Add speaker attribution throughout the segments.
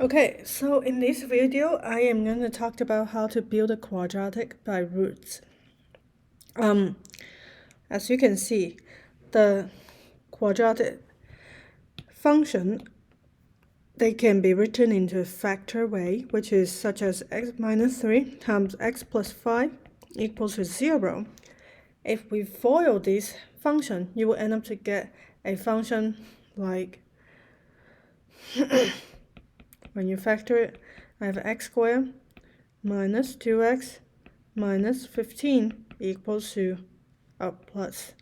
Speaker 1: Okay, so in this video, I am going to talk about how to build a quadratic by roots. As you can see, the quadratic function, they can be written into a factor way, which is such as x minus 3 times x plus 5 equals to 0. If we FOIL this function, you will end up to get a function like when you factor it, I have x squared minus 2x minus 15 equals to plus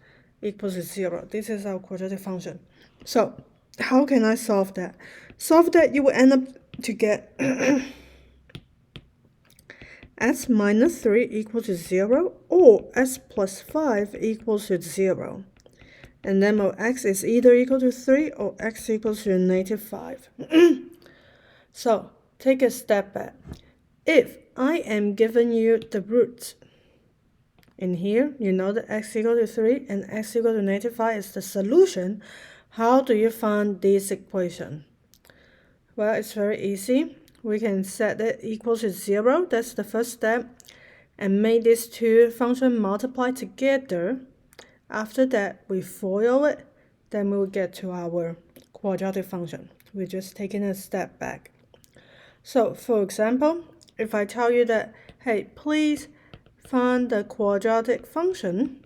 Speaker 1: equals to 0. This is our quadratic function. So how can I solve that? Solve that, you will end up to get s minus 3 equals to 0 or s plus 5 equals to 0. And then our x is either equal to 3 or x equals to negative 5. So take a step back. If I am giving you the roots in here, you know that x equal to 3 and x equal to negative 5 is the solution. How do you find this equation? Well, it's very easy. We can set it equals to 0. That's the first step. And make these two functions multiply together. After that, we FOIL it. Then we'll get to our quadratic function. We're just taking a step back. So, for example, if I tell you that, hey, please find the quadratic function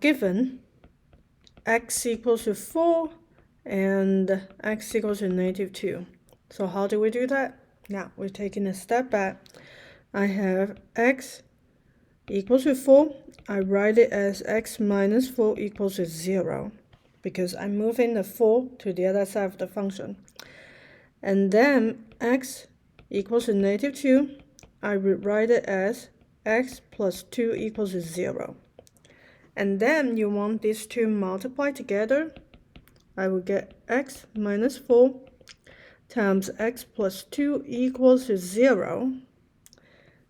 Speaker 1: given x equals to 4 and x equals to negative 2. So how do we do that? Now we're taking a step back. I have x equals to 4. I write it as x minus 4 equals to 0 because I'm moving the 4 to the other side of the function. And then x equals to negative 2. I would write it as x plus 2 equals to 0. And then you want these two multiply together. I will get x minus 4 times x plus 2 equals to 0.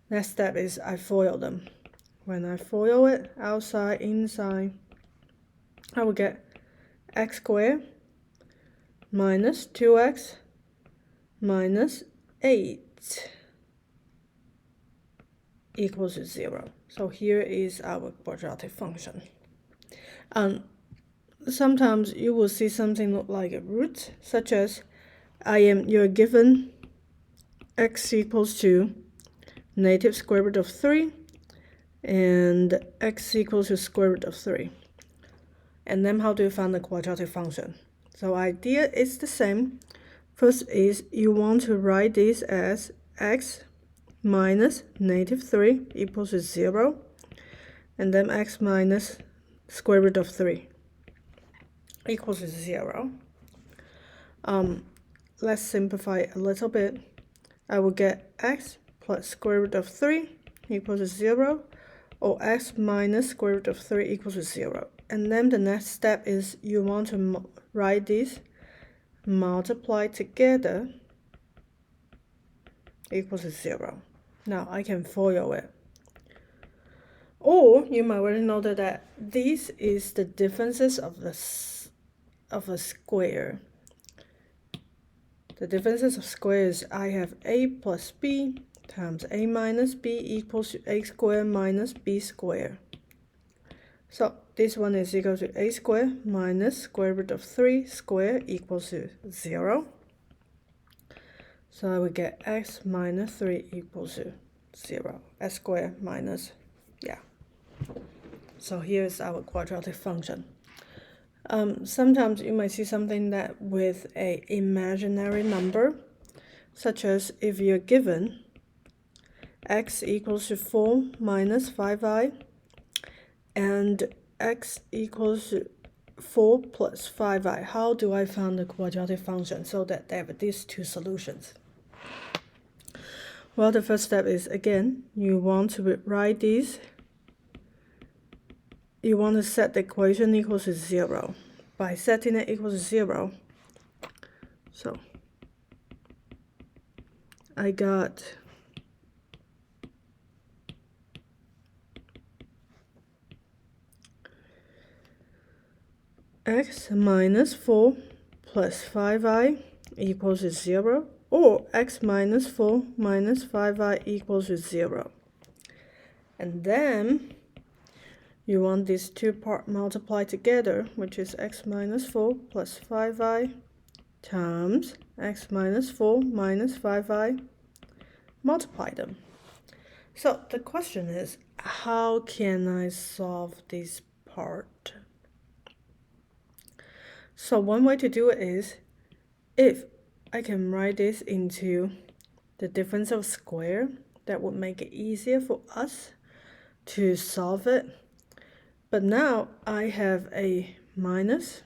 Speaker 1: Next step is I FOIL them. When I FOIL it, outside, inside, I will get x squared minus 2x minus 8 equals to 0. So here is our quadratic function. Sometimes you will see something look like a root, such as you're given x equals to negative square root of 3 and x equals to square root of 3. And then how do you find the quadratic function? So idea is the same. First is you want to write this as x minus negative 3 equals to 0, and then x minus square root of 3 equals to 0. Let's simplify a little bit. I will get x plus square root of 3 equals to 0, or x minus square root of 3 equals to 0. And then the next step is you want to write this multiply together equals to 0. Now I can FOIL it. Or you might already know that this is the differences of a square. The differences of squares, I have a plus b times a minus b equals to a squared minus b squared. So this one is equal to a squared minus square root of 3 squared equals to 0. So I will get x minus 3 equals to 0. S squared minus, So here's our quadratic function. Sometimes you might see something that with an imaginary number, such as if you're given x equals to 4 minus 5i and x equals to 4 plus 5i. How do I find the quadratic function so that they have these two solutions? Well, the first step is, again, you want to write these. You want to set the equation equals to 0. By setting it equals to 0, so I got x minus 4 plus 5i equals to 0, or x minus 4 minus 5i equals to 0. And then you want these two parts multiplied together, which is x minus 4 plus 5i times x minus 4 minus 5i. Multiply them. So the question is, how can I solve this part? So one way to do it is, if I can write this into the difference of square, that would make it easier for us to solve it. But now I have a minus,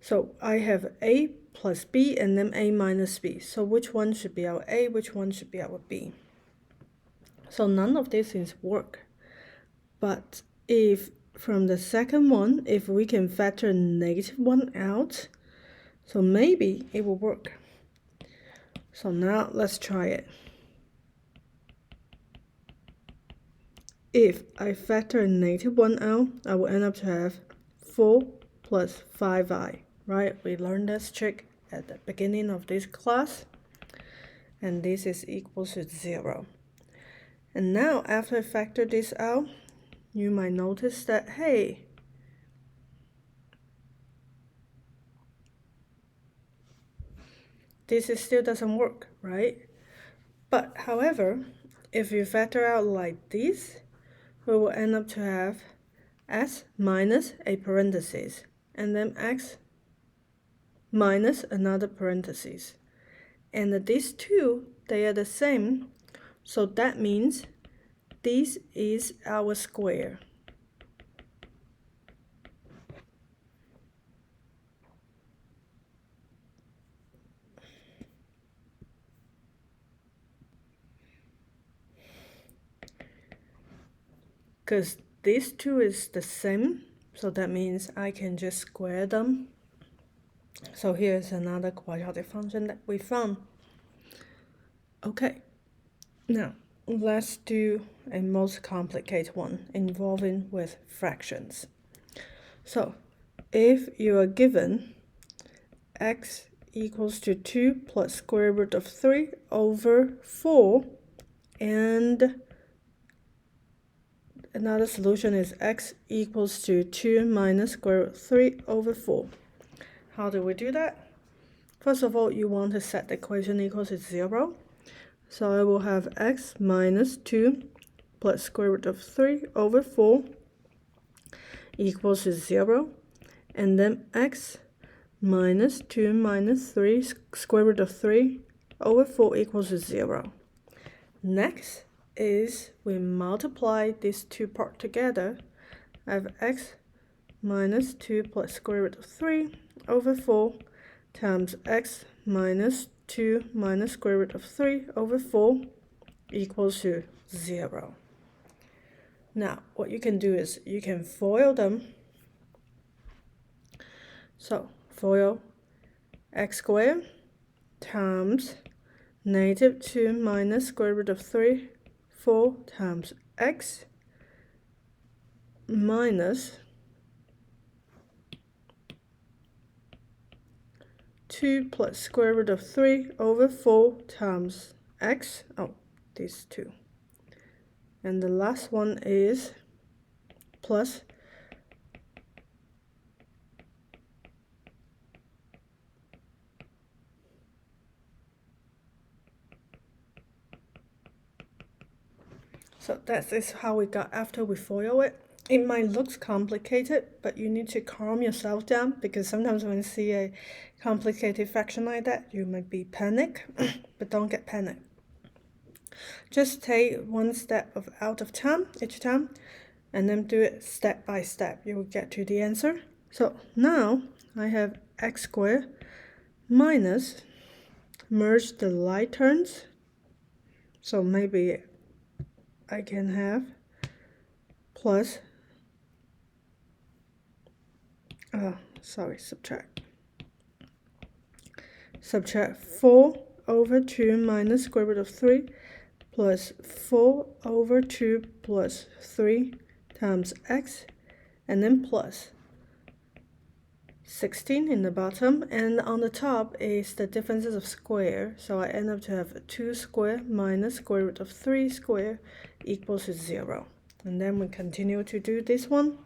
Speaker 1: so I have a plus b and then a minus b. So which one should be our a, which one should be our b? So none of these things work. But if from the second one, if we can factor -1 out, so maybe it will work. So now let's try it. If I factor -1 out, I will end up to have 4 plus 5i, right? We learned this trick at the beginning of this class, and this is equal to 0. And now after I factor this out, you might notice that, hey, this still doesn't work, right? But however, if you factor out like this, we will end up to have x minus a parenthesis, and then x minus another parenthesis. And these two, they are the same, so that means this is our square. Because these two is the same, so that means I can just square them. So here's another quadratic function that we found. Okay, now let's do a most complicated one involving with fractions. So if you are given x equals to 2 plus square root of 3 over 4, and another solution is x equals to 2 minus square root of 3 over 4. How do we do that? First of all, you want to set the equation equals to 0. So I will have x minus 2 plus square root of 3 over 4 equals to 0. And then x minus 2 minus 3 square root of 3 over 4 equals to 0. Next is we multiply these two parts together. I have x minus 2 plus square root of 3 over 4 times x minus 2 minus square root of 3 over 4 equals to 0. Now, what you can do is you can FOIL them. So, FOIL x squared times -2 minus square root of 3, 4 times x minus 2 plus square root of 3 over 4 times x, these two. And the last one is plus so that is how we got after we FOIL it. It might look complicated, but you need to calm yourself down, because sometimes when you see a complicated fraction like that, you might be panicked, but don't get panicked. Just take one step out of time each time, and then do it step by step. You will get to the answer. So now I have x squared minus, merge the like terms. So maybe I can have plus, subtract 4 over 2 minus square root of 3 plus 4 over 2 plus 3 times x, and then plus 16 in the bottom, and on the top is the differences of square, so I end up to have 2 square minus square root of 3 square equals to 0. And then we continue to do this one.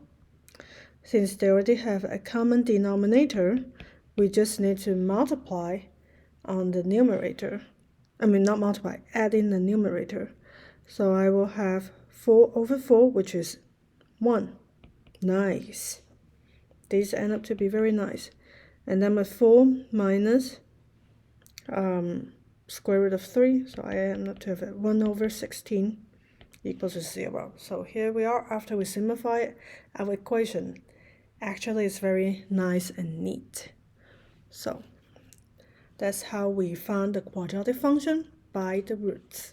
Speaker 1: Since they already have a common denominator, we just need to multiply on the numerator. Not multiply, add in the numerator. So I will have 4 over 4, which is 1. Nice. These end up to be very nice. And then my 4 minus square root of 3, so I end up to have 1 over 16 equals to 0. So here we are after we simplify our equation. Actually, it's very nice and neat. So that's how we found the quadratic function by the roots.